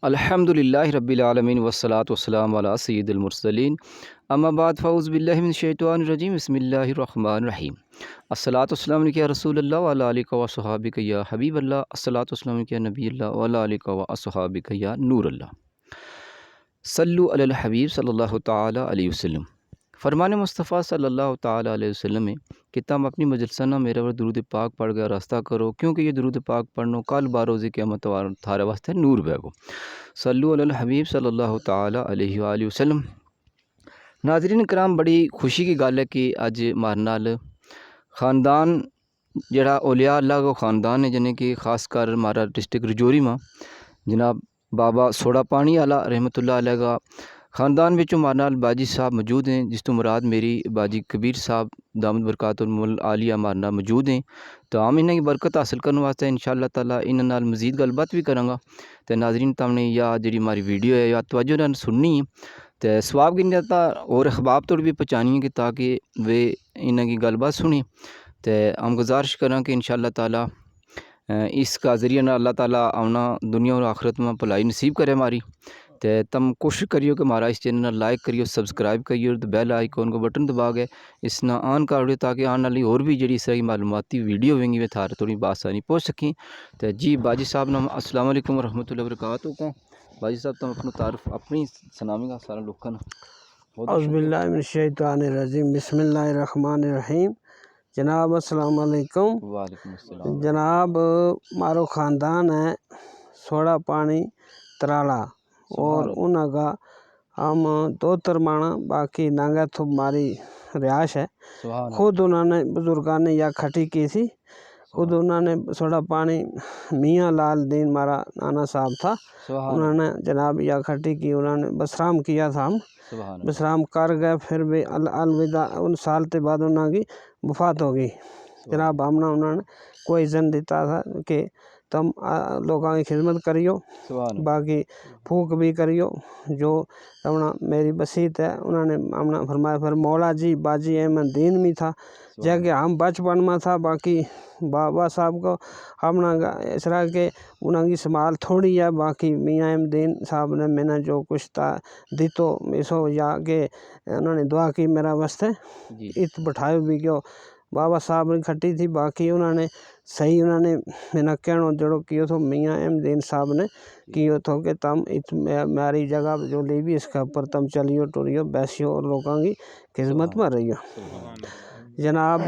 अल्हम्दुलिल्लाहि रब्बिल आलमीन वस्सलातु वस्सलामु अला सय्यिदिल मुरसलीन अम्मा बाद फ़ऊज़ु बिल्लाहि मिनश शैतानिर रजीम बिस्मिल्लाहिर रहमानिर रहीम अस्सलातु वस्सलामु अलैका या रसूलल्लाह व अला आलिका व अस्हाबिका या हबीबल्लाह अस्सलातु वस्सलामु अलैका या नबीयल्लाह व अला आलिका व अस्हाबिका या नूरल्लाह सल्लु अलल हबीब सल्लल्लाहु तआला अलैहि वसल्लम। फरमान मुस्तफ़ा सल्लल्लाहु तआला अलैहि वसल्लम है कि तम अपनी मजलसना मेरे पर दुरूद पाक पढ़ गया रास्ता करो, क्योंकि ये दुरूद पाक पढ़नो कल बारोज़े क़यामत थारे वास्ते नूर बैगो। सल्लु अलल हबीब सल्लल्लाहु तआला अलैहि वसल्लम। नाज़रीन कराम, बड़ी खुशी की गल है कि अज मारे नाल ख़ानदान जड़ा औलिया अल्लाह को ख़ानदान है, जिन्हें कि खासकर हमारा डिस्ट्रिक्ट रजौरी में जनाब बाबा सोड़ा पानी आला रहमतुल्लाह अलैह का ख़ानदान विचों मारे नाल बाजी साहब मौजूद हैं, जिस तो मुराद मेरी बाजी कबीर साहब दामद बरकातुल मुल आलिया मारे नाल मौजूद हैं। तो हम इन्हें की बरकत हासिल करने वास्ते इंशाअल्लाह ताला इन्हां नाल मज़ीद गलबात भी करांगा। तो नाज़रीन तुमने या जी हमारी वीडियो है या तवज्जो नाल सुननी है, तो सवाब की नियत और अहबाब तोड़ भी पहुँचानी है कि ताकि वे इन्हां की गलबात सुनी। तो हम गुजारिश करें कि इंशाअल्लाह ताला इसका ज़रिए ना अल्लाह ताला आना दुनिया और आखिरत में भलाई नसीब करे हमारी। तो तुम कोशिश करियो कि हमारा इस चैनल लाइक करियो, सब्सक्राइब करियो, तो बेल आइकॉन को बटन दबा के इस ना ऑन कर दो, ताकि आने वाली और भी जी सही मालूमाती वीडियो होंगी वे थारे थोड़ी बासानी पहुँच सकें। तो जी बाजी साहब नाम अस्सलाम वालेकुम रहमतुल्लाहि व बरकातुहू। बाजी साहब तुम अपना तारुफ अपनी सुनावेंगा सारा लोगों को। औज़ुबिल्लाहि मिनश्शैतानिर्रजीम बिस्मिल्लाहिर्रहमानिर्रहीम। जनाब अस्सलाम वालेकुम। वालेकुम अस्सलाम। जनाब मारो ख़ानदान है सोड़ा पानी तराला और उनका हम दो तरमाना बाकी नांगा तो हमारी रिहाश है। खुद उन्होंने बुजुर्गों ने या खटी की थी, खुद उन्होंने सोड़ा पानी मियाँ लाल दीन मारा नाना साहब था, उन्होंने जनाब या खटी की, उन्होंने बसराम किया था। हम विश्राम कर गए, फिर भी अलविदा उन साल के बाद उन्होंने वफात हो गई। जनाब हमने उन्होंने कोई इज़्ज़त दिता था कि तुम लोगों की खिदमत करियो, बाकी फूक भी करियो जो तमना मेरी बसीत है। उन्होंने हमने फरमाया, फिर मौला जी बाजी अहमद दीन भी था जगह हम बचपन में था। बाकी बाबा साहब को हमने इस तरह के उनकी संभाल थोड़ी है, बाकी मियाँ अहमदीन साहब ने मैंने जो कुछ था दी तो इसो या के उन्होंने दुआ की मेरा वास्ते इत बैठायो भी क्यों बाबा साहब ने खटी थी। बाकी उन्होंने सही उन्होंने मैंने कहना जड़ो कियो तो मियाँ अहमदीन साहब ने कियो तो कि तुम इत मेरी जगह जो ली भी इसके ऊपर तुम चलियो टुरियो बैसियो और लोगों की खिदमत में रहियो। जनाब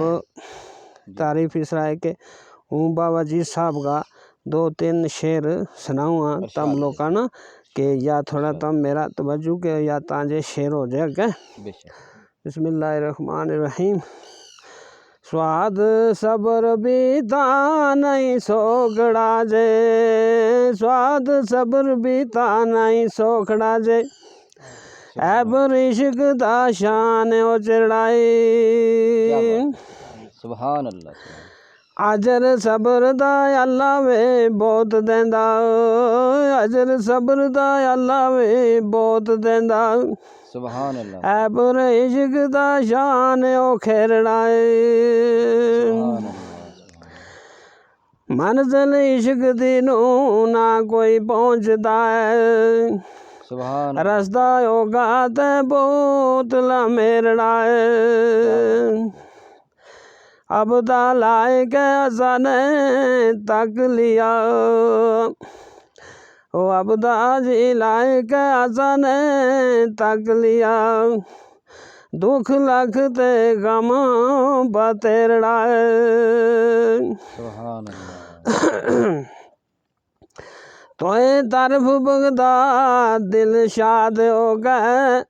तारीफ़ इस रहा है कि हूँ बाबा जी साहब का दो तीन शेर सुनाऊँगा तम लोग ना कि या थोड़ा तम मेरा तवज्जो के या तांजे शेर हो जाए क्या। बिस्मिल्लाहिर्रहमानिर्रहीम। स्वाद सब्र बीता नहीं सोखड़ा जे, स्वाद सब्र बीता नहीं सोखड़ा जे, ऐबर इश्क दा शान ओ चढ़ाई। सुभान अल्लाह। अजर सब्र दा अल्लाह वे बहुत देंदा, अजर सब्र दा अल्लाह वे बहुत देंदा, सुभान अल्लाह। ऐबर इश्क दा शान ओ खेरड़ा मंजिल इश्क दी नू ना कोई पहुंचदा है, रस्ता होगा ते बहुत लमेरड़ा है। अब दा लाए के असाने तक लिया, ओ अब दा जी लाए के असाने तक लिया, दुख लख ते गम बतेरड़ा है। तोए तरफ बगदा दिल शाद हो गए,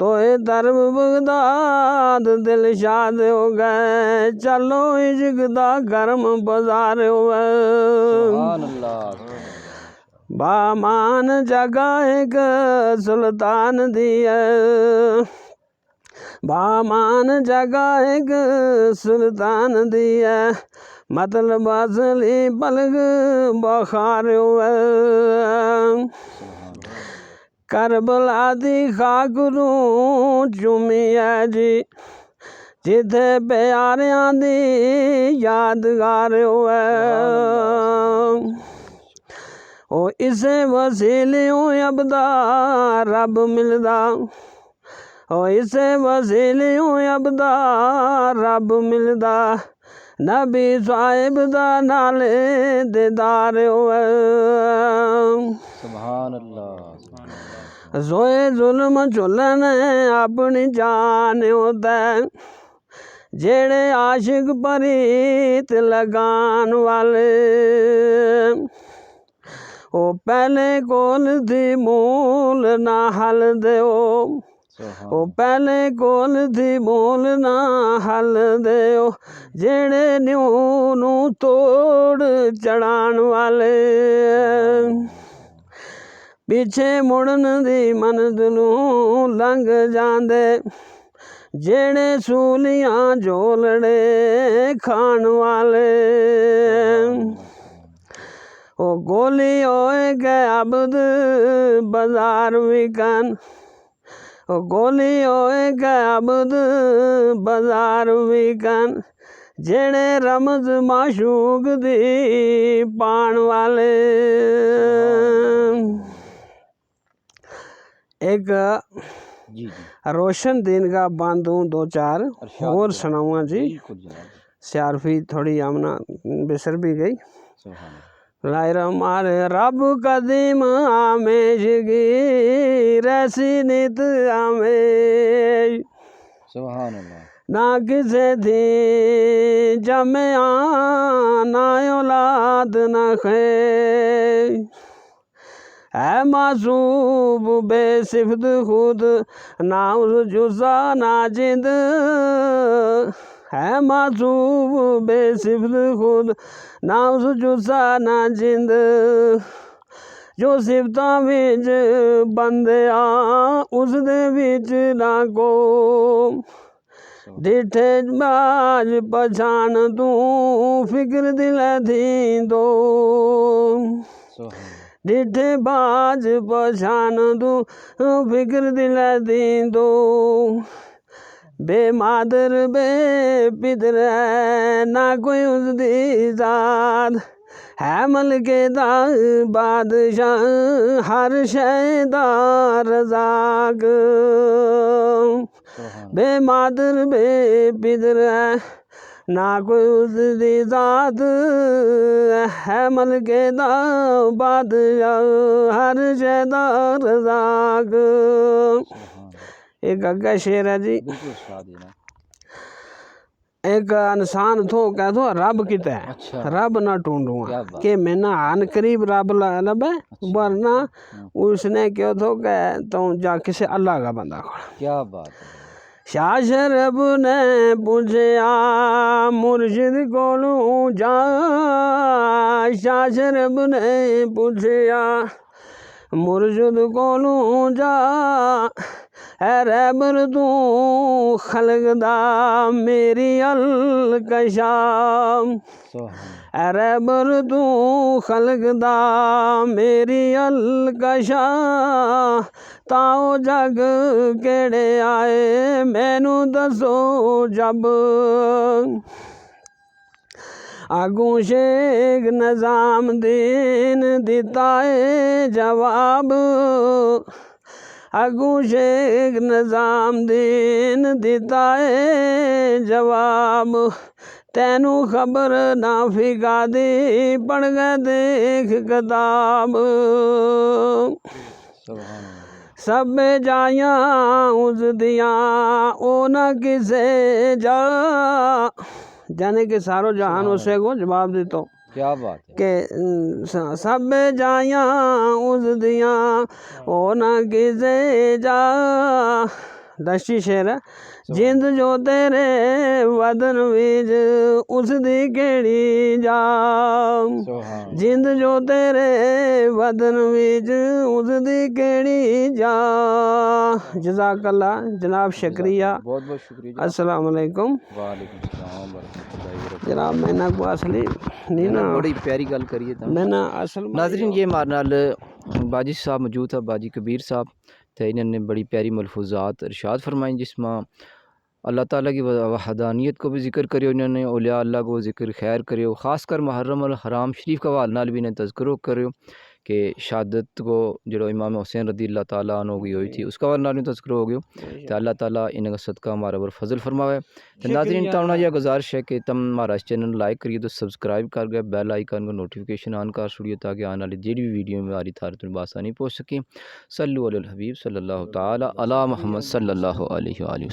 तोए तरफ बगदाद दिल शाद हो गए, चलो इश्क दा गर्म बाजार हो बामान जगह एक सुल्तान दी है, बामान जगह एक सुल्तान दी है, मतलब असली पलग बखार हुआ। करबला दी खाक नूं चूमी है जी, जिथे प्यारियां दी यादगार होवे। ओ इसे वसीलियों अबदा रब मिलदा ओ इसे वसीलियों अबदा रब मिलदा नबी साहिब दा नाले दीदार होवे सुभान अल्लाह। जोए जुल्म झुलन अपनी जान होता जेड़े आशिक परीत लगान वाले ओ पहले कोल थी मूल ना हल दो ओ पहले कोल थी मूल ना हल दो जेड़े न्यू नू तोड़ चढ़ान वाले पीछे मुड़न दी मंजिल लंघ जांदे जेड़े सूलियां झोलड़े खान वाले ओ गोली होए गए अबद बाजार विकन ओ गोली होए गए अबद बाजार विकन जेड़े रमज माशूक दी पान वाले एक जी जी रोशन दिन का बांधू दो चार अरशाद और करें। सुनाऊंगा जी बिल्कुल जनाब। सियारफी थोड़ी आमना बिसर भी गई सुभान अल्लाह। लायर मारे रब कदीम आमेशगी रैसी नित आमेश सुभान अल्लाह। ना किसे थी जमया ना औलाद ना खे है मासूब बेसिफ्त खुद ना उस जुजा ना जिंद है मासूब बेसिफ्त खुद ना उस जुजा ना जिंद जो सिफतां विच बंदे आ उस दे विच ना को डिठे बाज पछान तू फिक्र दिल थी दो डिठे बाज पछान तू फिक्र दिल थी दो बेमादर बे पितर ना कोई उसदी जात है मलके दा बादशाह हर शै दा रज़ाक बेमादर बे पितर ना कोई उसदी जात है मलके दा बादशाह हर शै दा रज़ाक एक अग्गा शेर है जी बिल्कुल इरशाद है ना। एक इंसान थो कह दो रब किते अच्छा। रब ना क्या ढूंढूंगा बात। कि मैं ना आन करीब रब लबे वरना उसने क्यों थो कह तो जा किसी अल्लाह का बंदा खोड़ा क्या बात है। शाह शरब ने पूछया मुर्शिद कोलू जा शाह शरब ने पूछया मुर्शिद कोलू जा है रैबर तू खलकदा मेरी अल कशाम सुभान रैबर तू खलकदा मेरी अल कशा ताओ जग केड़े आए मैनू दसो जब आगू शेख निज़ामुद्दीन दिता है जवाब अगू शेख निज़ामुद्दीन दिता है जवाब तैनू खबर ना फिका दी पढ़ गए देख किताब सुभान सब जाया उस दिया ओ ना किसे जा जाने के सारो जहान उसे को जवाब दी तो क्या बात है। के सब जाया उस दिया ओ ना किसे जा दशी शेर है जिंद जो तेरे वदन विच उस दी केड़ी जा सुभान जिंद जो तेरे वदन विच उस दी केड़ी जा जज़ाकल्ला जनाब शुक्रिया बहुत बहुत शुक्रिया जनाब। अस्सलाम वालेकुम वालेकुम सलाम वरहमतुल्लाहि वबरकातुहू। जनाब मैंने को असली नहीं ना बड़ी प्यारी गल करिए था मैं ना असल में नाजरीन। ये हमारे नाल बाजी साहब मौजूद है बाजी कबीर साहब तो इन्होंने बड़ी प्यारी मलफूजात इरशाद फरमाई जिसमें अल्लाह ताला की वहदानियत को भी जिक्र करियो इन्होंने औलिया अल्लाह को जिक्र खैर करियो ख़ासकर मुहर्रम और हराम शरीफ का हवाले नाल भी इन्हें तज़किरो करियो कि शहादत को जो इमाम हुसैन रदी अल्लाह ताला अन्हु की हुई थी उसका वरना नहीं तज़किरो हो गयो तो अल्लाह ताला इनका सदका हमारा पर फजल फरमावे। तो नाज़रीन तमना यह गुजारिश है कि तुम हमारा चैनल लाइक करिए तो सब्सक्राइब कर गए बेल आइकन को नोटिफिकेशन ऑन कर छोड़िए ताकि आने वाली जो भी वीडियो में हमारी थार तुम बासानी पहुँच सकें। सल्लु अलल हबीब सल्लल्लाहु ताला अला मुहम्मद सल्लल्लाहु अलैहि वसल्लम।